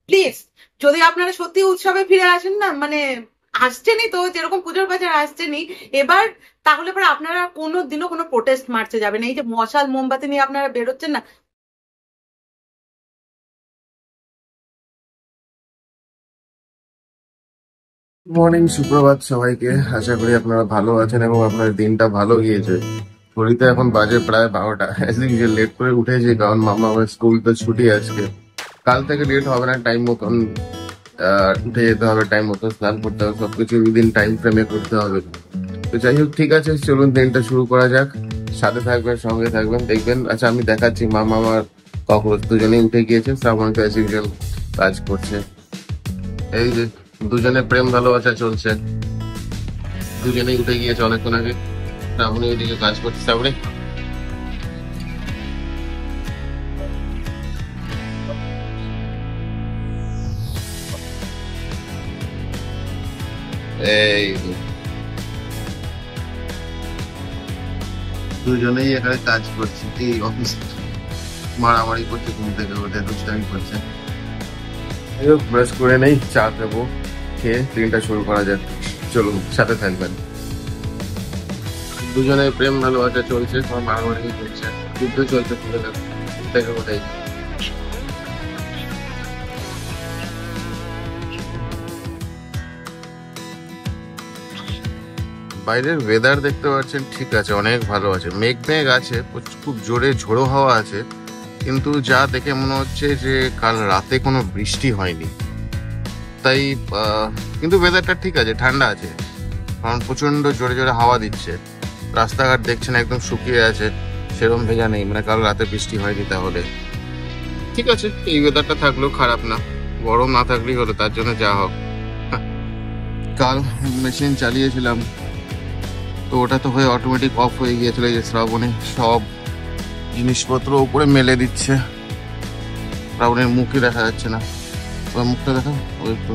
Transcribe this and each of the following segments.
Please যদি আপনারা সত্যি উৎসবে ফিরে আসেন না, মানে আসছেনই তো, যেরকম পুজোর বাজার আসছেনই এবার, তাহলে পরে আপনারা কোনো দিনও কোনো প্রোটেস্ট মার্চে যাবেন। এই যে মশাল মোমবাতি নিয়ে আপনারা বেরোচ্ছেন না। মর্নিং, সুপ্রভাত সবাইকে। আশা করি আপনারা ভালো আছেন এবং আপনার দিনটা ভালো গিয়েছে। ঘড়িতে এখন বাজে প্রায় 12টা। যে লেট করে উঠেছি কারণ মামা আমার স্কুল তো ছুটি আজকে। কাল থেকে লেট হবে না, টাইম মতন উঠে যেতে হবে, টাইম মতন স্নান করতে হবে, সবকিছু উইদিন টাইম ফ্রেমে করতে হবে। তো যাই হোক, ঠিক আছে, চলুন দিনটা শুরু করা যাক। সাথে থাকবেন, সঙ্গে থাকবেন, দেখবেন। আচ্ছা, আমি দেখাচ্ছি মামা আমার ককরোচ দুজনেই উঠে গিয়েছে, শ্রাবণ তো অ্যাজ ইউজুয়াল কাজ করছে। এই যে দুজনে প্রেম ভালোবাসা চলছে, দুজনেই উঠে গিয়েছে অনেকক্ষণ আগে। শ্রাবণী ওইদিকে কাজ করছে। শ্রাবণী, এই যে, দুজনেই এখানে কাজ করছে, এই অফিস মারামারি করছে, ঘুম থেকে উঠে দুষ্টামি করছে। ব্রাশ করে নেই, চা দেবো, খেয়ে দিনটা শুরু করা যাক। চলুন, সাথে থাকবেন। দুজনে প্রেম ভালোবাসা চলছে, তোমার মারামারি চলছে, যুদ্ধ চলছে, ঘুম থেকে উঠেই। বাইরের ওয়েদার দেখতে পাচ্ছেন, ঠিক আছে, অনেক ভালো আছে, মেঘ মেঘ আছে, খুব জোরে ঝোড়ো হাওয়া আছে, কিন্তু যা দেখে মনে হচ্ছে যে কাল রাতে কোনো বৃষ্টি হয়নি। তাই কিন্তু ওয়েদারটা ঠিক আছে, ঠান্ডা আছে, কারণ প্রচন্ড জোরে জোরে হাওয়া দিচ্ছে। রাস্তাঘাট দেখছেন একদম শুকিয়ে আছে, সেরকম ভেজা নেই, মানে কাল রাতে বৃষ্টি হয়নি। তাহলে ঠিক আছে, এই ওয়েদারটা থাকলেও খারাপ না, গরম না থাকলেই হলো, তার জন্য যা হোক। কাল মেশিন চালিয়েছিলাম, তো ওটা তো হয়ে অটোমেটিক অফ হয়ে গিয়েছিল। এই যে শ্রাবণী সব জিনিসপত্র উপরে মেলে দিচ্ছে, শ্রাবণীর মুখই দেখা যাচ্ছে না, ওর মুখটা দেখা, ওই একটু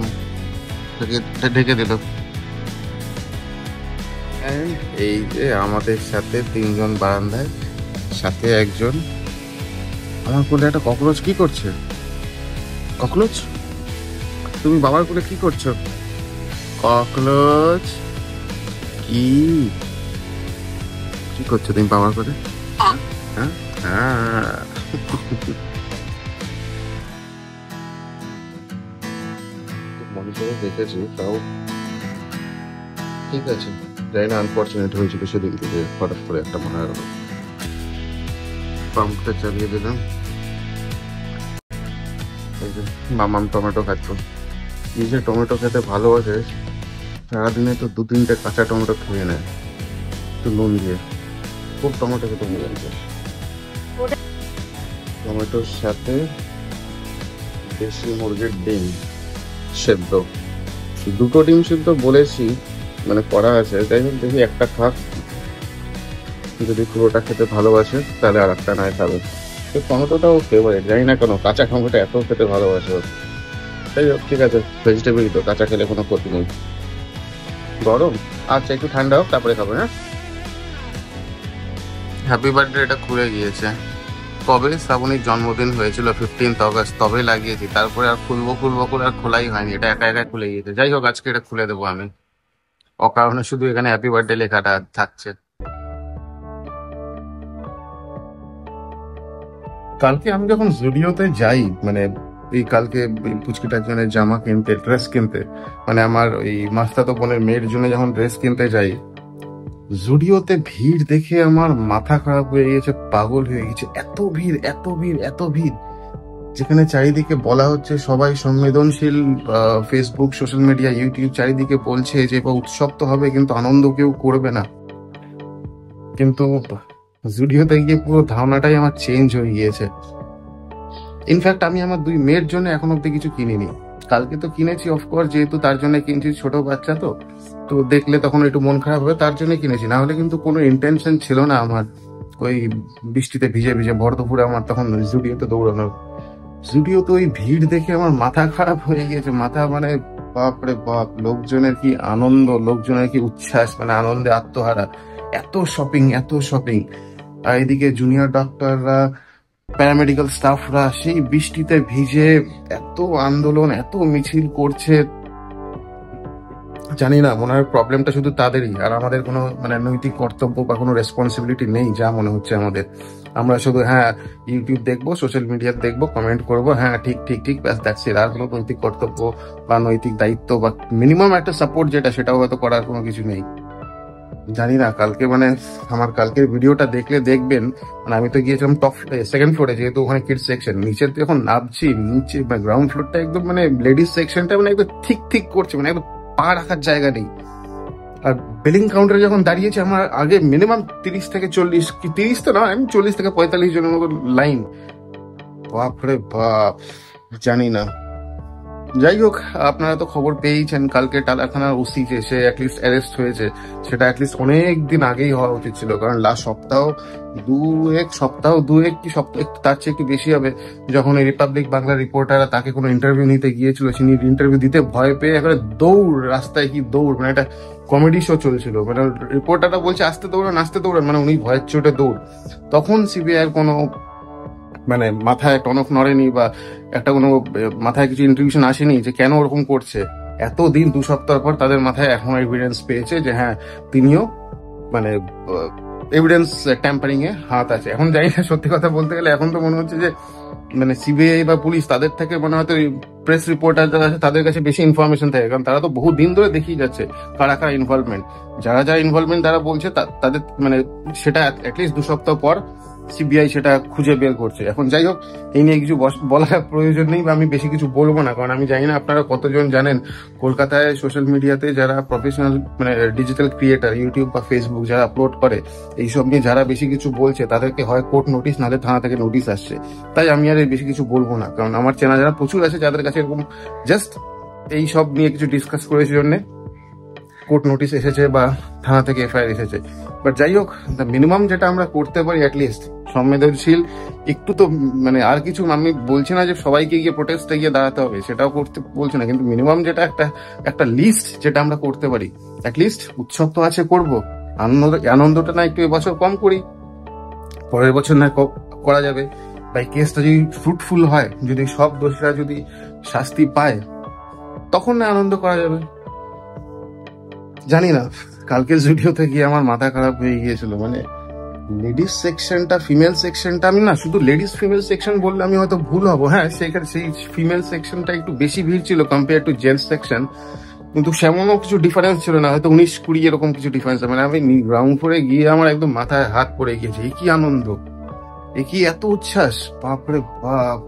ঢেকে দিল। এই যে আমাদের সাথে তিনজন বারান্দায়, সাথে একজন। আমার কোলে একটা ককরোচ কি করছে? ককরোচ, তুমি বাবার কোলে কি করছো? ককরোচ, কি কি করছো তুমি বাবার কোলে? হ্যাঁ, হ্যাঁ। মনিটরে দেখেছি, তাও ঠিক আছে। জানি না, আনফর্চুনেট হয়েছিল সেদিন থেকে, হঠাৎ করে একটা মনে হলো। পাম্পটা চালিয়ে দিলাম। এই যে মামাম টমেটো খাচ্ছ, কি যে টমেটো খেতে ভালোবাসে, সারাদিনে তো 2-3টে কাঁচা টমেটো খেয়ে নেয় একটু নুন দিয়ে। খুব টমেটো খেতে ভালো লাগে। টমেটোর সাথে দেশি মুরগির ডিম সেদ্ধ, 2টো ডিম সেদ্ধ বলেছি, মানে করা আছে। যাই হোক, দেখি একটা খাক, যদি পুরোটা খেতে ভালোবাসে তাহলে আর একটা নয় খাবে। তো টমেটোটাও ফেভারিট, জানি না কেন কাঁচা টমেটো এত খেতে ভালোবাসে। যাই হোক, ঠিক আছে, ভেজিটেবলই তো, কাঁচা খেলে কোনো ক্ষতি নেই। গরম, আচ্ছা একটু ঠান্ডা হোক তারপরে খাবে। হ্যাঁ, হ্যাপি বার্থডে এটা খুলে গিয়েছে। কবে শ্রাবণীর জন্মদিন হয়েছিল 15th অগস্ট, তবে লাগিয়েছি, তারপরে আর খুলবো খুলবো করে আর খোলাই হয়নি, এটা একা একা খুলে গিয়েছে। যাই হোক, আজকে এটা খুলে দেবো আমি, অকারণে শুধু এখানে হ্যাপি বার্থডে লেখাটা থাকছে। কালকে আমি যখন জুডিওতে যাই, মানে এই কালকে পুচকিটার জন্য জামা কিনতে, ড্রেস কিনতে, মানে আমার ওই মাস্তাতো বোনের মেয়ের জন্য যখন ড্রেস কিনতে যাই, জুডিওতে ভিড় দেখে আমার মাথা খারাপ হয়ে গেছে, পাগল হয়ে গেছে। এত ভিড়, এত ভিড়, এত ভিড়, যেখানে চারিদিকে বলা হচ্ছে সবাই সংবেদনশীল, ফেসবুক, সোশ্যাল মিডিয়া, ইউটিউব চারিদিকে বলছে যে উৎসব তো হবে কিন্তু আনন্দ কেউ করবে না। কিন্তু জুডিওতে গিয়ে পুরো ধারণাটাই আমার চেঞ্জ হয়ে গিয়েছে। ইনফ্যাক্ট আমি আমার 2 মেয়ের জন্য এখন অব্দি কিছু কিনিনি। কালকে তো কিনেছি অফকোর্স, যেহেতু তার জন্য কিনছি, ছোট বাচ্চা তো, তো দেখলে তখন একটু মন খারাপ হবে, তার জন্য কিনেছি। না হলে কিন্তু কোনো ইন্টেনশন ছিল না আমার ওই বৃষ্টিতে ভিজে ভিজে ভর দুপুরে আমার তখন জুডিওতে দৌড়ানোর। জুডিওতে ওই ভিড় দেখে আমার মাথা খারাপ হয়ে গিয়েছে, মাথা মানে বাপরে বাপ, লোকজনের কি আনন্দ, লোকজনের কি উচ্ছ্বাস, মানে আনন্দে আত্মহারা, এত শপিং, এত শপিং। আর এদিকে জুনিয়র ডক্টররা প্যারামেডিক্যাল স্টাফরা সেই বৃষ্টিতে ভিজে এত আন্দোলন, এত মিছিল করছে। জানি না, মনে হয় প্রবলেমটা শুধু তাদেরই, আর আমাদের কোনো মানে নৈতিক কর্তব্য বা কোনো রেসপন্সিবিলিটি নেই যা মনে হচ্ছে আমাদের। আমরা শুধু হ্যাঁ ইউটিউব দেখবো, সোশ্যাল মিডিয়া দেখবো, কমেন্ট করবো, হ্যাঁ ঠিক ঠিক ঠিক, ব্যাস দ্যাটস ইট। আর কোনো নৈতিক কর্তব্য বা নৈতিক দায়িত্ব বা মিনিমাম একটা সাপোর্ট যেটা, সেটাও হয়তো করার কোনো কিছু নেই। জানি না কালকে মানে আমার কালকের ভিডিওটা দেখলে দেখবেন, মানে আমি তো গিয়েছিলাম টপ সেকেন্ড ফ্লোরে, যেহেতু ওখানে কিডস সেকশন। নিচে তো যখন নামছি, নিচে মানে গ্রাউন্ড ফ্লোরটা একদম মানে লেডিস সেকশনটা মানে একদম ঠিক ঠিক করছে, মানে একদম পা রাখার জায়গা নেই। আর বিলিং কাউন্টারে যখন দাঁড়িয়েছি, আমার আগে মিনিমাম 30 থেকে 40, কি 30 তো না, আমি 40 থেকে 45 জনের মতো লাইন। বাপরে বাপ, জানি না। যাই হোক, আপনারা তো খবর পেয়েছেন কালকে টালা থানার ওসি যে সে অ্যাটলিস্ট অ্যারেস্ট হয়েছে, সেটা অ্যাটলিস্ট অনেক দিন আগেই হওয়া উচিত ছিল। কারণ লাস্ট সপ্তাহ দুয়েক কি সপ্তাহ তার চেয়ে একটু বেশি হবে, যখন এই রিপাবলিক বাংলা রিপোর্টাররা তাকে কোনো ইন্টারভিউ নিতে গিয়েছিল, তিনি ইন্টারভিউ দিতে ভয় পেয়ে একেবারে দৌড়, রাস্তায় কি দৌড়, মানে একটা কমেডি শো চলছিল। মানে রিপোর্টাররা বলছে আসতে দৌড়ান আসতে দৌড়ান, মানে উনি ভয়ের চোটে দৌড়। তখন সিবিআই এর কোনো মানে মাথায় টনক নড়েনি বা একটা কোনো মাথায় কিছু ইন্টুইশন আসেনি যে কেন ওরকম করছে। এতদিন 2 সপ্তাহ পর তাদের মাথায় এখন এভিডেন্স পেয়েছে যে হ্যাঁ তিনিও মানে এভিডেন্স ট্যাম্পারিং এ হাত আছে। এখন জানি না, সত্যি কথা বলতে গেলে এখন তো মনে হচ্ছে যে মানে সিবিআই বা পুলিশ তাদের থেকে মনে হয়তো প্রেস রিপোর্টার যারা আছে তাদের কাছে বেশি ইনফরমেশন থাকে, কারণ তারা তো বহু দিন ধরে দেখিয়ে যাচ্ছে কারা কারা ইনভলভমেন্ট। যারা যারা ইনভলভমেন্ট তারা বলছে তাদের মানে সেটা অ্যাটলিস্ট 2 সপ্তাহ পর সিবিআই সেটা খুঁজে বের করছে। এখন যাই হোক, এই নিয়ে কিছু বলার প্রয়োজন নেই বা আমি বেশি কিছু বলবো না, কারণ আমি জানি না আপনারা কতজন জানেন কলকাতায় সোশ্যাল মিডিয়াতে যারা প্রফেশনাল মানে ডিজিটাল ক্রিয়েটার, ইউটিউব বা ফেসবুক যারা আপলোড করে এইসব নিয়ে যারা বেশি কিছু বলছে তাদেরকে হয় কোর্ট নোটিশ, নাহলে থানা থেকে নোটিশ আসছে। তাই আমি আর বেশি কিছু বলবো না, কারণ আমার চেনা যারা প্রচুর আছে যাদের কাছে এরকম জাস্ট এই সব নিয়ে কিছু ডিসকাস করেছে জন্য কোর্ট নোটিশ এসেছে বা থানা থেকে এফআইআর এসেছে। বাট যাই হোক, মিনিমাম যেটা আমরা করতে পারি অ্যাটলিস্ট সংবেদনশীল একটু তো মানে, আর কিছু আমি বলছি না যে সবাইকে গিয়ে প্রোটেস্টে গিয়ে দাঁড়াতে হবে, সেটাও করতে বলছি না, কিন্তু মিনিমাম যেটা একটা লিস্ট যেটা আমরা করতে পারি। অ্যাটলিস্ট উৎসব তো আছে, করবো আনন্দটা না একটু এবছর কম করি, পরের বছর না করা যাবে। তাই কেসটা যদি ফ্রুটফুল হয়, যদি সব দোষীরা যদি শাস্তি পায়, তখন না আনন্দ করা যাবে। জানি না, কালকের ভিডিওতে গিয়ে আমার মাথা খারাপ হয়ে গিয়েছিল। মানে লেডিস সেকশনটা, ফিমেল সেকশনটা, আমি না শুধু লেডিস ফিমেল সেকশন বললে আমি হয়তো ভুল হবো, হ্যাঁ সেখানে সেই ফিমেল সেকশনটা একটু বেশি ভিড় ছিল কম্পেয়ার টু জেন্টস সেকশন, কিন্তু সেমনও কিছু ডিফারেন্স ছিল না, হয়তো 19-20 এরকম কিছু ডিফারেন্স। মানে আমি গ্রাউন্ড ফ্লোরে গিয়ে আমার একদম মাথায় হাত পড়ে গিয়েছে, এ কি আনন্দ, এ কি এত উচ্ছ্বাস, বাপরে বাপ।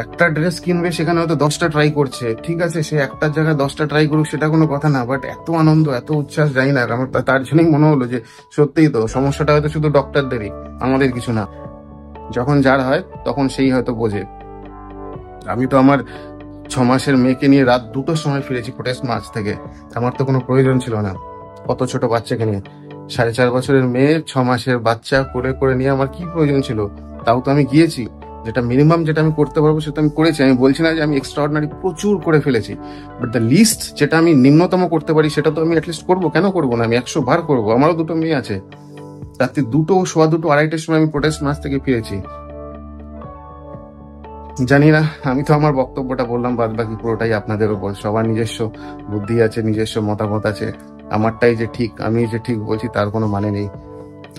একটা ড্রেস কিনবে, সেখানে হয়তো 10টা ট্রাই করছে, ঠিক আছে সে একটার জায়গায় 10টা ট্রাই করুক, সেটা কোনো কথা না, বাট এত আনন্দ এত উচ্ছ্বাস, জানি না। আমার তার জন্যই মনে হলো যে সত্যিই তো সমস্যাটা হয়তো শুধু ডক্টরদেরই, আমাদের কিছু না। যখন যার হয় তখন সেই হয়তো বোঝে। আমি তো আমার 6 মাসের মেয়েকে নিয়ে রাত 2টোর সময় ফিরেছি প্রোটেস্ট মার্চ থেকে, আমার তো কোনো প্রয়োজন ছিল না। কত ছোট বাচ্চাকে নিয়ে, 4.5 বছরের মেয়ে, 6 মাসের বাচ্চা করে করে নিয়ে আমার কি প্রয়োজন ছিল? তাও তো আমি গিয়েছি, যেটা মিনিমাম যেটা আমি করতে পারবো সেটা আমি করেছি। আমি বলছি না যে আমি এক্সট্রাঅর্ডিনারি প্রচুর করে ফেলেছি, বাট দ্য লিস্ট যেটা আমি নিম্নতম করতে পারি সেটা তো আমি অ্যাটলিস্ট করবো। কেন করবো না? আমি 100 বার করবো। আমারও 2টো মেয়ে আছে, রাত্রি 2টো, সোয়া 2টো, 2:30টার সময় আমি প্রোটেস্ট মার্চ থেকে ফিরেছি। জানি না, আমি তো আমার বক্তব্যটা বললাম, বাদ বাকি পুরোটাই আপনাদের উপর। সবার নিজস্ব বুদ্ধি আছে, নিজস্ব মতামত আছে। আমারটাই যে ঠিক, আমি যে ঠিক বলছি তার কোনো মানে নেই।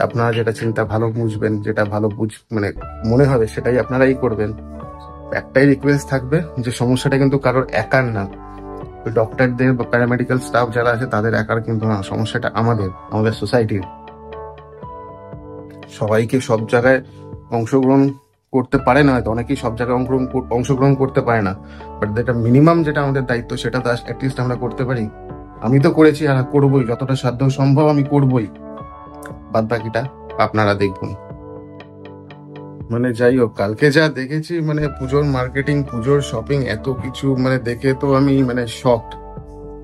আপনারা যেটা চিন্তা ভালো বুঝবেন, যেটা ভালো মানে মনে হবে সেটাই আপনারাই করবেন। একটাই রিকোয়েস্ট থাকবে যে সমস্যাটা কিন্তু কারোর একার না, ডক্টরদের বা প্যারামেডিক্যাল স্টাফ যারা আছে তাদের একার কিন্তু না, সমস্যাটা আমাদের সোসাইটির। সবাইকে সব জায়গায় অংশগ্রহণ করতে পারে না, হয়তো অনেকেই সব জায়গায় অংশগ্রহণ করতে পারে না, বাট যেটা মিনিমাম যেটা আমাদের দায়িত্ব সেটা তো অ্যাটলিস্ট আমরা করতে পারি। আমি তো করেছি আর করবোই, যতটা সাধ্য সম্ভব আমি করবোই, বাদ বাকিটা আপনারা দেখুন। মানে যাই হোক, কালকে যা দেখেছি, মানে পুজোর মার্কেটিং, পুজোর শপিং, এত কিছু মানে দেখে তো আমি মানে শকড।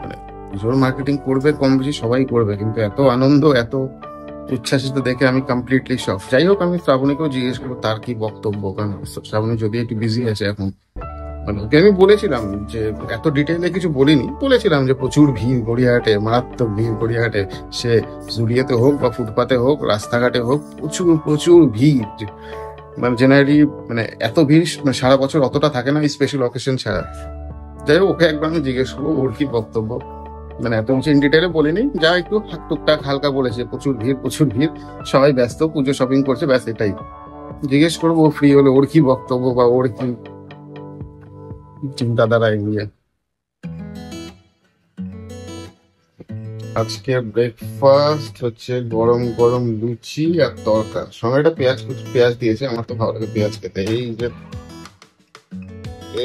মানে পুজোর মার্কেটিং করবে কম বেশি সবাই করবে, কিন্তু এত আনন্দ, এত উচ্ছ্বাসিত দেখে আমি কমপ্লিটলি শক। যাই হোক, আমি শ্রাবণীকেও জিজ্ঞেস করবো তার কি বক্তব্য, কারণ শ্রাবণী যদি একটু বিজি আছে এখন, মানে ওকে আমি বলেছিলাম যে এত ডিটেইলে কিছু বলিনি, বলেছিলাম যে প্রচুর ভিড় গড়িয়াহাটে, মারাত্মক ভিড় গড়িয়াহাটে, সে জুড়িয়াতে হোক বা ফুটপাতে হোক রাস্তাঘাটে হোক, প্রচুর প্রচুর ভিড়। মানে জেনারেলি মানে এত ভিড় মানে সারা বছর অতটা থাকে না, স্পেশাল অকেশন ছাড়া। যাই হোক, ওকে একবার আমি জিজ্ঞেস করবো ওর কি বক্তব্য। মানে এত কিছু ইন ডিটেলে বলিনি, যা একটু টুকটাক হালকা বলেছে, প্রচুর ভিড় প্রচুর ভিড়, সবাই ব্যস্ত, পুজো শপিং করছে, ব্যাস এটাই। জিজ্ঞেস করবো ও ফ্রি হলে ওর কি বক্তব্য বা ওর কি চিন্তাধারা এগিয়ে। আজকে ব্রেকফাস্ট হচ্ছে গরম গরম লুচি আর তরকা, সঙ্গে একটা পেঁয়াজ পেঁয়াজ দিয়েছে, আমার তো ভালো লাগে পেঁয়াজ খেতে।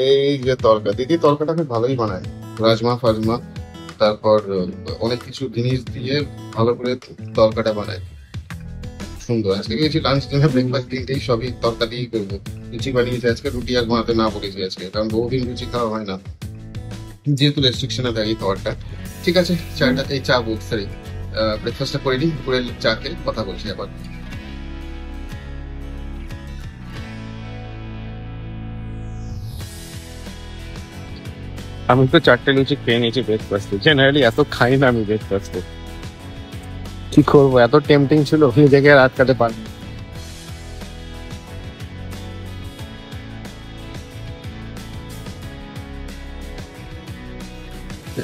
এই যে তরকা, দিদি তরকাটা খুব ভালোই বানায়, রাজমা ফাজমা, তারপর অনেক কিছু জিনিস দিয়ে ভালো করে তরকাটা বানায়, সুন্দর। আজকে গেছি লাঞ্চ ডিনার ব্রেকফাস্ট তিনটেই সবই তরকা দিয়েই করবো। লুচি বানিয়েছে আজকে, রুটি আর বানাতে না বলেছি আজকে, কারণ বহুদিন লুচি খাওয়া হয় না, যেহেতু রেস্ট্রিকশনে থাকে খাবারটা। ঠিক আছে, চাটা এই চা বলতে সরি ব্রেকফাস্টটা করে নিই, করে চা খেয়ে কথা বলছি আবার। আমি তো 4টে লুচি খেয়ে নিয়েছি ব্রেকফাস্টে, জেনারেলি এত খাই না আমি ব্রেকফাস্টে, কি করবো, এত টেম্পটিং ছিল নিজেকে রাত কাটে পারি।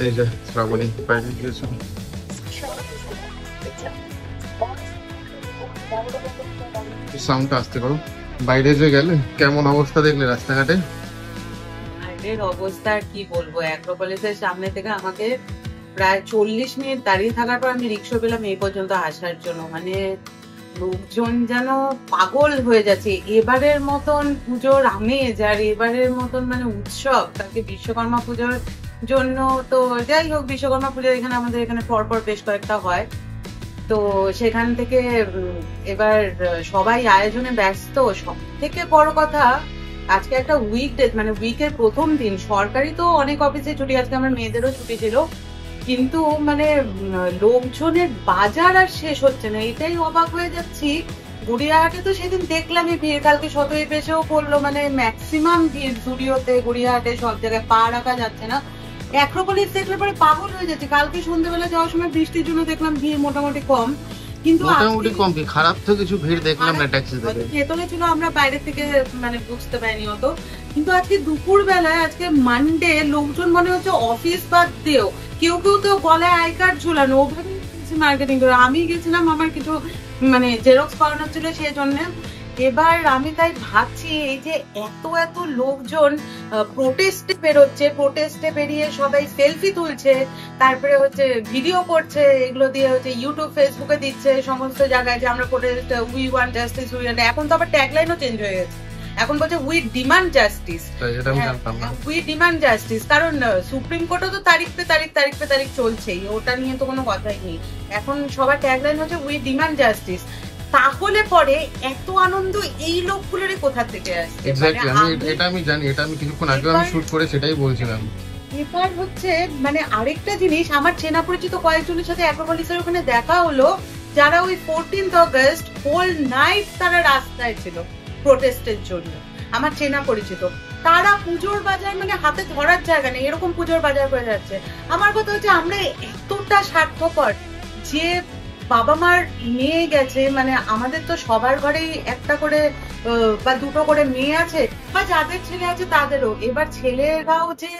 এই যে শ্রাবণী বাইরে গিয়েছে, সাউন্ডটা আসতে পারো। বাইরে যে গেলে কেমন অবস্থা দেখলে রাস্তাঘাটে? বাইরের অবস্থা আর কি বলবো, অ্যাক্রোপলিসের সামনে থেকে আমাকে প্রায় 40 মিনিট দাঁড়িয়ে থাকার পর আমি রিক্সা পেলাম এই পর্যন্ত আসার জন্য। মানে লোকজন যেন পাগল হয়ে যাচ্ছে। এবারের মতন পুজোর আমেজ আর এবারের মতন মানে উৎসব, তাকে বিশ্বকর্মা পুজোর জন্য। তো যাই হোক, বিশ্বকর্মা পুজো এখানে আমাদের এখানে পরপর বেশ কয়েকটা হয়, তো সেখান থেকে এবার সবাই আয়োজনে ব্যস্ত। সব থেকে বড় কথা, আজকে একটা উইকডে, মানে উইকের প্রথম দিন, সরকারি তো অনেক অফিসে ছুটি, আজকে আমার মেয়েদেরও ছুটি ছিল, কিন্তু মানে লোকজনের বাজার আর শেষ হচ্ছে না, এটাই অবাক হয়ে যাচ্ছি। গড়িয়াহাটে তো সেদিন দেখলামই ভিড়, কালকে শতই পেশেও পড়লো, মানে ম্যাক্সিমাম ভিড় জুডিওতে, গড়িয়াহাটে সব জায়গায় পা রাখা যাচ্ছে না। অ্যাক্রোপলিস দেখলে পরে পাগল হয়ে যাচ্ছে। কালকে সন্ধ্যেবেলা যাওয়ার সময় বৃষ্টির জন্য দেখলাম ভিড় মোটামুটি কম, কিন্তু মোটামুটি কম কি খারাপ তো কিছু ভিড় দেখলাম না ট্যাক্সি থেকে। ভেতরে ছিল, আমরা বাইরে থেকে মানে বুঝতে পারিনি অত। কিন্তু আজকে দুপুর বেলায়, আজকে মানডে, লোকজন মনে হচ্ছে অফিস বাদ দিয়েও কেউ কেউ তো গলায় আই কার্ড ঝুলানো, ওভাবে মার্কেটিং করে। আমি গেছিলাম, আমার কিছু মানে জেরক্স করানোর ছিল, সেই জন্য। এবার আমি তাই ভাবছি, এই যে এত এত লোকজন প্রোটেস্টে বেরোচ্ছে, প্রোটেস্টে বেরিয়ে সবাই সেলফি তুলছে, তারপরে হচ্ছে ভিডিও করছে, এগুলো দিয়ে হচ্ছে ইউটিউব ফেসবুকে দিচ্ছে সমস্ত জায়গায় যে আমরা protest, we want justice, we want. এখন তো আবার ট্যাগলাইনও চেঞ্জ হয়ে গেছে, এখন বলছে we demand justice, we demand justice. কারণ সুপ্রিম কোর্টও তো তারিখ পে তারিখ চলছেই, ওটা নিয়ে তো কোনো কথাই নেই। এখন সবার ট্যাগলাইন হচ্ছে উই ডিমান্ড জাস্টিস। তাহলে পরে এত আনন্দ এই লোকগুলোরই কোথা থেকে আসছে? এটা আমি জানি, এটা আমি কিছুক্ষণ আগে আমি শুট করে সেটাই বলছিলাম। এবার হচ্ছে মানে আরেকটা জিনিস, আমার চেনা পরিচিত কয়েকজনের সাথে অ্যাক্রোপলিসের ওখানে দেখা হলো, যারা ওই 14th অগস্ট হোল নাইট তারা রাস্তায় ছিল প্রোটেস্টের জন্য, আমার চেনা পরিচিত। তারা পুজোর বাজার মানে হাতে ধরার জায়গা নেই, এরকম পুজোর বাজার করে যাচ্ছে। আমার কথা হচ্ছে, আমরা এতটা স্বার্থপর যে বাবা মার মেয়ে গেছে, মানে আমাদের তো সবার ঘরেই একটা করে বা দুটো করে মেয়ে আছে, বা যাদের ছেলে আছে তাদেরও। এবার ছেলেরাও যে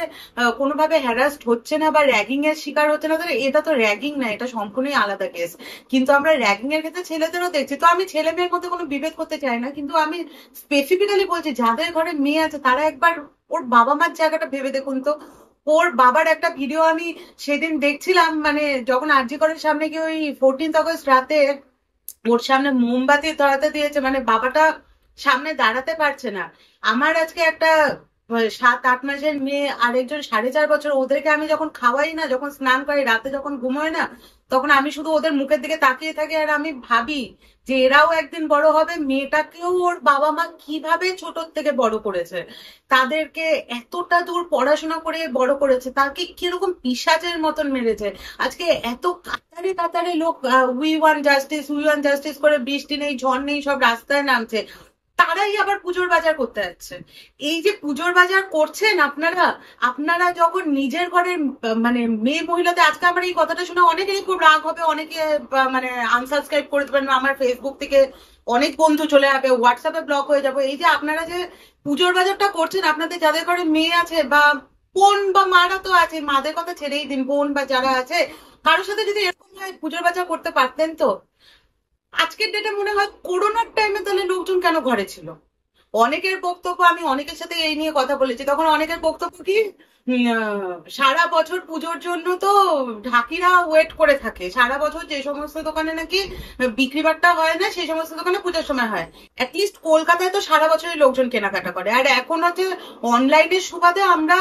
কোনোভাবে হ্যারাস্ট হচ্ছে না বা র্যাগিং এর শিকার হচ্ছে না, এটা তো র্যাগিং না, এটা সম্পূর্ণই আলাদা কেস। কিন্তু আমরা র্যাগিং এর ক্ষেত্রে ছেলেদেরও দেখছি। তো আমি ছেলে মেয়ের মধ্যে কোনো বিভেদ করতে চাই না, কিন্তু আমি স্পেসিফিক্যালি বলছি, যাদের ঘরে মেয়ে আছে তারা একবার ওর বাবা মার জায়গাটা ভেবে দেখুন তো। ওর বাবার একটা ভিডিও আমি সেদিন দেখছিলাম, মানে যখন আরজি করের সামনে গিয়ে ওই 14th অগস্ট রাতে ওর সামনে মোমবাতি ধরাতে দিয়েছে, মানে বাবাটা সামনে দাঁড়াতে পারছে না। আমার আজকে একটা 7-8 মাসের মেয়ে আর একজন 4.5 বছর, ওদেরকে আমি যখন খাওয়াই না, যখন স্নান করি, রাতে যখন ঘুমোয় না, তখন আমি শুধু ওদের মুখের দিকে তাকিয়ে থাকি আর আমি ভাবি যে এরাও একদিন বড় হবে। মেয়েটাকেও ওর বাবা মা কিভাবে ছোট থেকে বড় করেছে, তাদেরকে এতটা দূর পড়াশোনা করে বড় করেছে, তাকে কিরকম পিশাচের মতন মেরেছে। আজকে এত কাতারে কাতারে লোক উই ওয়ান্ট জাস্টিস করে, বৃষ্টি নেই ঝড় নেই সব রাস্তায় নামছে, তারাই আবার পুজোর বাজার করতে যাচ্ছে। এই যে পুজোর বাজার করছেন আপনারা, আপনারা যখন নিজের ঘরের মানে মেয়ে মহিলাদের, আজকে আমার এই কথাটা শুনে অনেকেই খুব রাগ হবে, অনেকে মানে আনসাবস্ক্রাইব করে দেবেন, আমার ফেসবুক থেকে অনেক বন্ধু চলে যাবে, হোয়াটসঅ্যাপে ব্লক হয়ে যাবে। এই যে আপনারা যে পুজোর বাজারটা করছেন, আপনাদের যাদের ঘরে মেয়ে আছে বা বোন বা মারা তো আছে, মাদের কথা ছেড়েই দিন, বোন বা যারা আছে, কারোর সাথে যদি এরকম পুজোর বাজার করতে পারতেন তো আজকের ডেটে মনে হয় করোনার টাইমে তাহলে লোকজন কেন ঘরে ছিল। অনেকের বক্তব্য, আমি অনেকের সাথে এই নিয়ে কথা বলেছি, তখন অনেকের বক্তব্য কি সারা বছর পুজোর জন্য তো ঢাকিরা ওয়েট করে থাকে, সারা বছর যে সমস্ত দোকানে নাকি বিক্রি বাট্টা হয় না সেই সমস্ত দোকানে পুজোর সময় হয়। অ্যাটলিস্ট কলকাতায় তো সারা বছরই লোকজন কেনাকাটা করে, আর এখন হচ্ছে অনলাইনের সুবাদে আমরা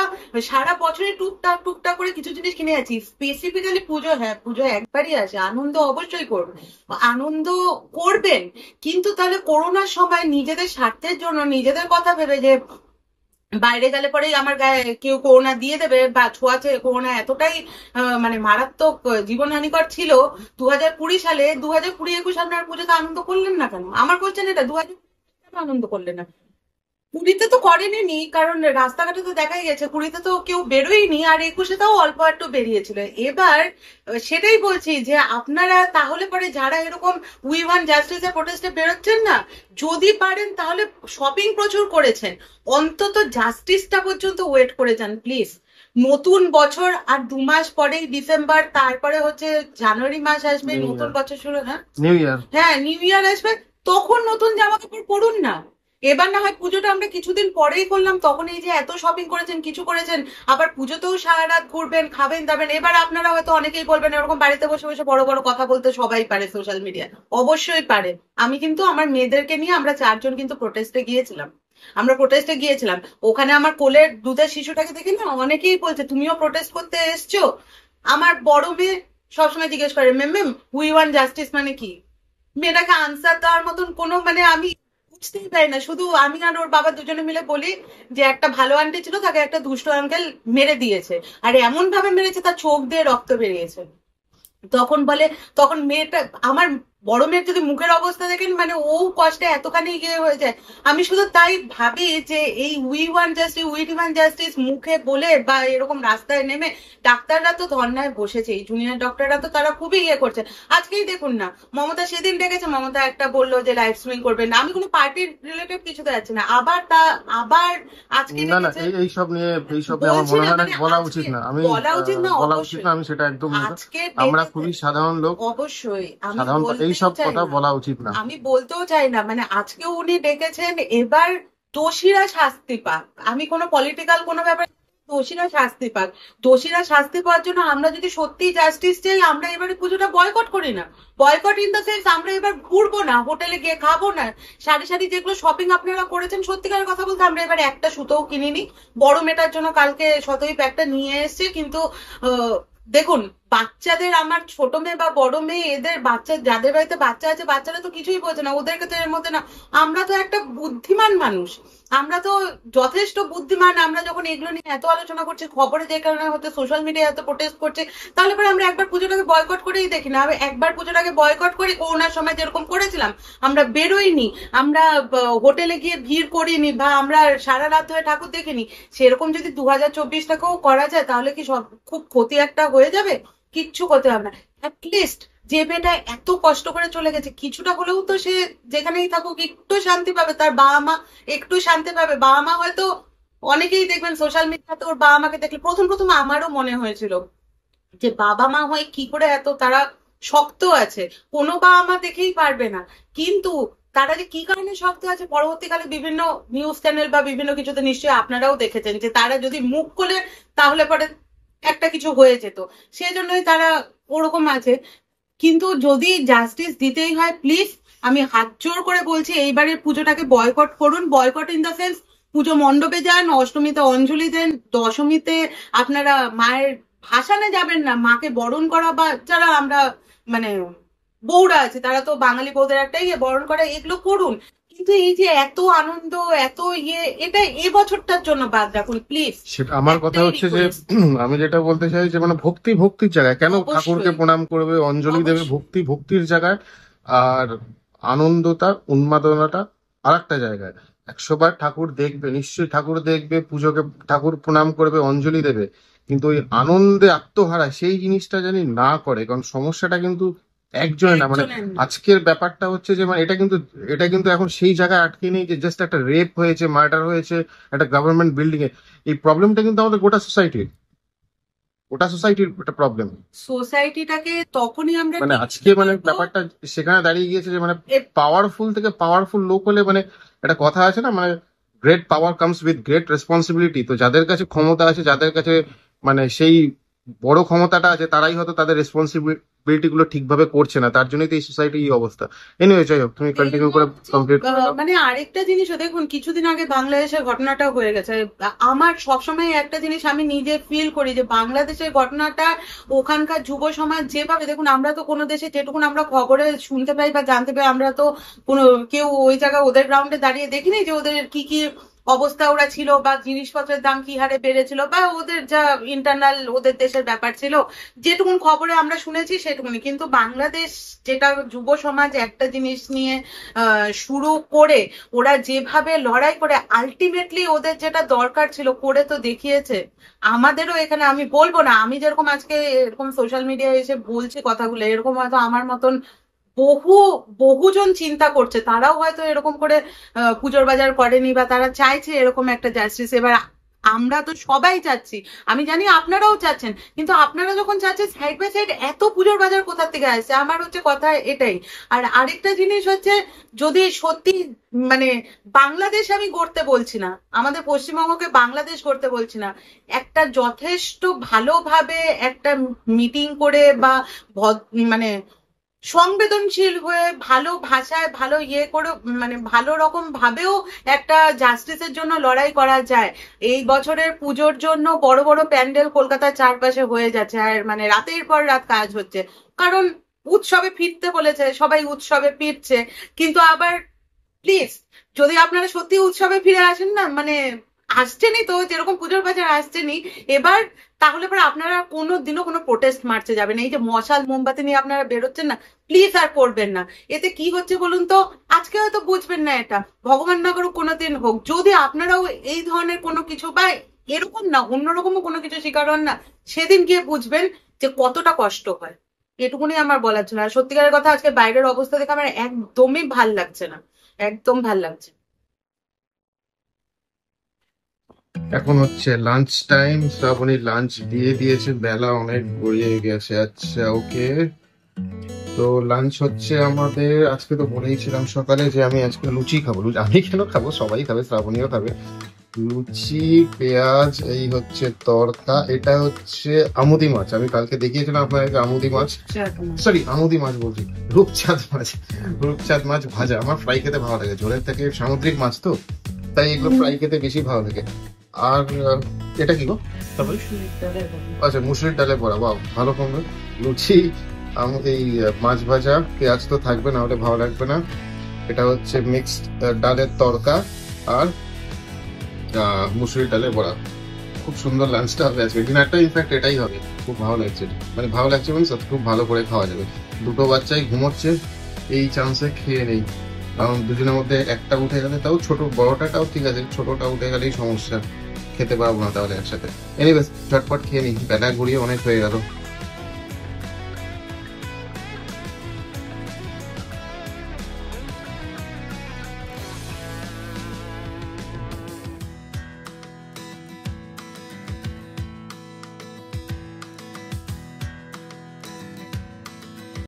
সারা বছরই টুকটাক টুকটাক করে কিছু জিনিস কিনে যাচ্ছি। স্পেসিফিক্যালি পুজো, হ্যাঁ পুজো একবারই আসে, আনন্দ অবশ্যই করবেন, আনন্দ করবেন, কিন্তু তাহলে করোনার সময় নিজেদের স্বার্থের জন্য নিজেদের কথা ভেবে যে বাইরে গেলে পরেই আমার গায়ে কেউ করোনা দিয়ে দেবে বা ছোঁয়াচে, করোনা এতটাই মানে মারাত্মক জীবনহানিকর ছিল 2020 সালে, 2020-21 আপনার পুজোতে আনন্দ করলেন না কেন? আমার কোশ্চেন এটা, 2020 আনন্দ করলেন না? পুরীতে তো করেনি, কারণ রাস্তাঘাটে তো দেখাই গেছে পুরীতে তো কেউ বেরোয়নি, আর 21-এ তাও অল্প একটু বেরিয়েছিল। এবার সেটাই বলছি যে আপনারা তাহলে পরে যারা এরকম উই ওয়ান্ট জাস্টিসের প্রোটেস্টে বেরোচ্ছেন না, যদি পারেন তাহলে শপিং প্রচুর করেছেন, অন্তত জাস্টিসটা পর্যন্ত ওয়েট করে যান প্লিজ। নতুন বছর আর 2 মাস পরেই ডিসেম্বর, তারপরে হচ্ছে জানুয়ারি মাস আসবে, নতুন বছর শুরু। হ্যাঁ নিউ ইয়ার, হ্যাঁ নিউ ইয়ার আসবে, তখন নতুন জামা কাপড় পরুন না। এবার না হয় পুজোটা আমরা কিছুদিন পরেই করলাম, তখন এই যে এত শপিং করেছেন কিছু করেছেন, আবার পুজোতেও সারা রাত ঘুরবেন খাবেন দাবেন। এবার আপনারা হয়তো অনেকেই বলবেন এরকম বাড়িতে বসে বসে বড় বড় কথা বলতে সবাই পারে সোশ্যাল মিডিয়া, অবশ্যই পারে। আমি কিন্তু আমার মেয়েদেরকে নিয়ে আমরা 4 জন কিন্তু প্রোটেস্টে গিয়েছিলাম, আমরা প্রোটেস্টে গিয়েছিলাম। ওখানে আমার কোলের দুধের শিশুটাকে দেখে না অনেকেই বলছে তুমিও প্রোটেস্ট করতে এসছো। আমার বড় মেয়ে সবসময় জিজ্ঞেস করে মেম মেম উই ওয়ান্ট জাস্টিস মানে কি? মেয়েটাকে আনসার দেওয়ার মতন কোনো মানে আমি বুঝতেই পারি না। শুধু আমি আর ওর বাবা দুজনে মিলে বলি যে একটা ভালো আন্টি ছিল, তাকে একটা দুষ্ট আঙ্কেল মেরে দিয়েছে, আর এমন ভাবে মেরেছে তার চোখ দিয়ে রক্ত বেরিয়েছে। তখন বলে, তখন মেয়েটা আমার বড় মেয়ের যদি মুখের অবস্থা দেখেন মানে ও কষ্টে এতখানি ইয়ে হয়ে যায়। আমি শুধু তাই ভাবি যে এই we want justice, we demand justice মুখে বলে বা এরকম রাস্তায় নেমে, ডাক্তাররা তো ধর্নায় বসেছে, এই জুনিয়র ডক্টররা তো তারা খুবই ইয়ে করছে। আজকেই দেখুন না, মমতা সেদিন ডেকেছে, মমতা একটা বললো যে লাইভ স্ট্রিমিং করবেন না, আমি কোনো পার্টির রিলেটেড কিছুতে যাচ্ছি না, আবার আজকে না না এইসব নিয়ে আমার মনে হয় না বলা উচিত না, আমি বলা উচিত না, বলা উচিত না, আমি সেটা একদম আজকে আমরা খুবই সাধারণ লোক, অবশ্যই সাধারণ এইসব কথা বলা উচিত না, আমি বলতেও চাই না। মানে আজকে উনি ডেকেছেন, এবার দোষীরা শাস্তি পাক, আমি কোনো পলিটিক্যাল কোনো ব্যাপার, দোষীরা শাস্তি পাক। দোষীরা শাস্তি পাওয়ার জন্য আমরা যদি সত্যি জাস্টিস চাই, আমরা এবারে পুজোটা বয়কট করি না। বয়কট ইন দ্য সেন্স আমরা এবার ঘুরবো না, হোটেলে গিয়ে খাবো না, সারি সারি যেগুলো শপিং আপনারা করেছেন, সত্যিকারের কথা বলতে আমরা এবার একটা সুতোও কিনিনি। বড় মেয়েটার জন্য কালকে শতই প্যাকটা নিয়ে এসছে, কিন্তু দেখুন বাচ্চাদের, আমার ছোট মেয়ে বা বড় মেয়ে, এদের বাচ্চা যাদের বাড়িতে বাচ্চা আছে, বাচ্চারা তো কিছুই বোঝে না, ওদেরকে তো এর মধ্যে না। আমরা তো একটা বুদ্ধিমান মানুষ, আমরা তো যথেষ্ট বুদ্ধিমান। আমরা যখন এগুলো নিয়ে এত আলোচনা করছি, খবরে যে কারণে হতে সোশ্যাল মিডিয়ায় এত প্রোটেস্ট করছে, তাহলে পরে আমরা একবার পুজোটাকে বয়কট করেই দেখি না। একবার পুজোটাকে বয়কট করি, করোনার সময় যেরকম করেছিলাম, আমরা বেরোইনি, আমরা হোটেলে গিয়ে ভিড় করিনি, বা আমরা সারা রাত ধরে ঠাকুর দেখিনি, সেরকম যদি 2024টাকেও করা যায়, তাহলে কি সব খুব ক্ষতি একটা হয়ে যাবে? কিচ্ছু করতে হবে না। অ্যাটলিস্ট যে মেয়েটা এত কষ্ট করে চলে গেছে, কিছুটা হলেও তো সে যেখানেই থাকুক একটু শান্তি পাবে, তার বাবা মা একটু শান্তি পাবে। বাবা মা হয়তো অনেকেই দেখবেন সোশ্যাল মিডিয়াতে ওর বাবা মাকে দেখলে, প্রথম প্রথম আমারও মনে হয়েছিল যে বাবা মা হয়ে কি করে এত তারা শক্ত আছে, কোনো বাবা মা দেখেই পারবে না। কিন্তু তারা যে কি কারণে শক্ত আছে, পরবর্তীকালে বিভিন্ন নিউজ চ্যানেল বা বিভিন্ন কিছুতে নিশ্চয়ই আপনারাও দেখেছেন যে তারা যদি মুখ খোলে তাহলে পরে একটা কিছু হয়ে যেত, সেজন্যই তারা ওরকম আছে। কিন্তু যদি জাস্টিস দিতেই হয়, প্লিজ আমি হাত জোর করে বলছি এইবারের পুজোটাকে বয়কট করুন। বয়কট ইন দ্য সেন্স পুজো মণ্ডপে যান, অষ্টমীতে অঞ্জলি দেন, দশমীতে আপনারা মায়ের ভাসানে যাবেন না, মাকে বরণ করা, বা যারা আমরা মানে বউরা আছে তারা তো বাঙালি বউদের একটাই বরণ করা, এগুলো করুন। কিন্তু এই যে এত আনন্দ, এত ইয়ে, এটা এবছরটার জন্য বাদ রাখুন প্লিজ। সেটা আমার কথা হচ্ছে যে আমি যেটা বলতে চাই যে মানে ভক্তির জায়গায় কেন ঠাকুরকে প্রণাম করবে, অঞ্জলি দেবে, ভক্তির জায়গায়, আর আনন্দটা উন্মাদনাটা আর একটা জায়গায় 100 বার ঠাকুর দেখবে, নিশ্চয়ই ঠাকুর দেখবে, পুজোকে ঠাকুর প্রণাম করবে, অঞ্জলি দেবে, কিন্তু ওই আনন্দে আত্মহারা সেই জিনিসটা জানি না করে। কারণ সমস্যাটা কিন্তু একজনের না, মানে একজনের না। আজকের ব্যাপারটা হচ্ছে যে মানে এটা কিন্তু এখন সেই জায়গায় আটকে নেই যে জাস্ট একটা রেপ হয়েছে, মার্ডার হয়েছে একটা গভর্নমেন্ট বিল্ডিং এ। এই প্রবলেমটা কিন্তু আমাদের গোটা সোসাইটির একটা প্রবলেম। সোসাইটিটাকে তখনই আমরা মানে ঠিক আজকে মানে করবো। ব্যাপারটা সেখানে দাঁড়িয়ে গিয়েছে যে মানে এ- পাওয়ারফুল থেকে পাওয়ারফুল লোক হলে, মানে একটা কথা আছে না, মানে great power comes with great responsibility. তো যাদের কাছে ক্ষমতা আছে, যাদের কাছে মানে সেই বড় ক্ষমতাটা আছে, তারাই হয়তো তাদের রেসপন্সিবিলিটি গুলো ঠিকভাবে করছে না, তার জন্যই তো এই সোসাইটি এই অবস্থা। এনিওয়ে, যাই হোক, তুমি এর কন্টিনিউ করে মধ্যে কমপ্লিট করে দাও। মানে আরেকটা জিনিসও দেখুন, কিছুদিন আগে বাংলাদেশের ঘটনাটা হয়ে গেছে। আমার সবসময় একটা জিনিস আমি নিজে ফিল করি যে বাংলাদেশের ঘটনাটা, ওখানকার যুব সমাজ যেভাবে, দেখুন আমরা তো কোনো দেশে যেটুকুন আমরা খবরে শুনতে পাই বা জানতে পাই, আমরা তো কোনো কেউ ওই জায়গায় ওদের গ্রাউন্ডে দাঁড়িয়ে দেখিনি যে ওদের কি কি অবস্থা ওরা ছিল, বা জিনিসপত্রের দাম কি হারে বেড়েছিল, বা ওদের যা ইন্টারনাল ওদের দেশের ব্যাপার ছিল, যেটুকুন খবরে আমরা শুনেছি সেটুকুনি। কিন্তু বাংলাদেশ যেটা যুব সমাজ একটা জিনিস নিয়ে শুরু করে, ওরা যেভাবে লড়াই করে আলটিমেটলি ওদের যেটা দরকার ছিল করে তো দেখিয়েছে। আমাদেরও এখানে, আমি বলবো না, আমি যেরকম আজকে এরকম সোশ্যাল মিডিয়ায় এসে বলছি কথাগুলো, এরকম হয়তো আমার মতন বহু বহুজন চিন্তা করছে, তারাও হয়তো এরকম করে পুজোর বাজার করেনি, বা তারা চাইছে এরকম একটা জাস্টিস। এবার আমরা তো সবাই চাচ্ছি, আমি জানি আপনারাও চাচ্ছেন, কিন্তু আপনারা যখন চাচ্ছেন সাইড বাই সাইড এত পুজোর বাজার কোথা থেকে আসছে, আমার হচ্ছে কথা এটাই। আর আরেকটা জিনিস হচ্ছে, যদি সত্যি মানে বাংলাদেশ আমি গড়তে বলছি না, আমাদের পশ্চিমবঙ্গকে বাংলাদেশ গড়তে বলছি না, একটা যথেষ্ট ভালোভাবে একটা মিটিং করে বা মানে সংবেদনশীল হয়ে ভালো ভাষায় ভালো ইয়ে করে, মানে ভালো রকম ভাবেও একটা জাস্টিসের জন্য লড়াই করা যায়। এই বছরের পুজোর জন্য বড় বড় প্যান্ডেল কলকাতার চারপাশে হয়ে যাচ্ছে, আর মানে রাতের পর রাত কাজ হচ্ছে, কারণ উৎসবে ফিরতে বলেছে, সবাই উৎসবে ফিরছে। কিন্তু আবার প্লিজ, যদি আপনারা সত্যি উৎসবে ফিরে আসেন না, মানে আসছেনই তো, যেরকম পুজোর বাজার আসছেনই এবার, তাহলে পরে আপনারা কোনো দিনও কোনো প্রোটেস্ট মার্চে যাবেন, এই যে মশাল মোমবাতি নিয়ে আপনারা বেরোচ্ছেন না, প্লিজ আর করবেন না। এতে কি হচ্ছে বলুন তো, আজকে হয়তো বুঝবেন না এটা, ভগবান না করুক কোনোদিন হোক, যদি আপনারাও এই ধরনের কোনো কিছু বা এরকম না অন্যরকমও কোনো কিছু শিকার হন না, সেদিন গিয়ে বুঝবেন যে কতটা কষ্ট হয়। এটুকুনি আমার বলার ছিল। আর সত্যিকারের কথা, আজকে বাইরের অবস্থা দেখে আমার একদমই ভাল লাগছে না, একদম ভাল লাগছে। এখন হচ্ছে লাঞ্চ টাইম, শ্রাবণী লাঞ্চ দিয়ে দিয়েছে, বেলা অনেক গড়িয়ে গেছে। আচ্ছা, ওকে। তো লাঞ্চ হচ্ছে আমাদের, আজকে তো বলেইছিলাম সকালে যে আমি আজকে লুচি খাবো। আমি কেন খাবো, সবাই খাবে, শ্রাবণীও খাবে। লুচি, পেঁয়াজ, এই হচ্ছে তরকা। এটা হচ্ছে আমুদি মাছ, আমি কালকে দেখিয়েছিলাম আপনাদেরকে আমুদি মাছ, সরি আমুদি মাছ বলছি, রূপচাঁদ মাছ ভাজা। আমার ফ্রাই খেতে ভালো লাগে, ঝোলের থেকে সামুদ্রিক মাছ তো, তাই এগুলো ফ্রাই খেতে বেশি ভালো লাগে। আর এটা কি গো, তারপরে আচ্ছা মুসুরির ডালে বড়া, বাহ ভালো কমবে। লুচি, এই মাছ ভাজা, পেঁয়াজ তো থাকবে, না হলে ভালো লাগবে না। এটা হচ্ছে মিক্সড ডালের তরকা, আর মুসুরির ডালের বড়া। খুব সুন্দর লাঞ্চটা হবে আজকে, ডিনারটা ইনফ্যাক্ট এটাই হবে। খুব ভালো লাগছে, মানে ভালো লাগছে মানে খুব ভালো করে খাওয়া যাবে। দুটো বাচ্চাই ঘুমোচ্ছে, এই চান্সে খেয়ে নেই, কারণ দুজনের মধ্যে একটা উঠে গেলে, তাও ছোট, বড়টাও ঠিক আছে, ছোটটা উঠে গেলেই সমস্যা, খেতে পারবো না তাহলে একসাথে। এনিওয়েজ ঝটপট খেয়ে নিই, বেলা গড়িয়ে অনেক হয়ে গেল।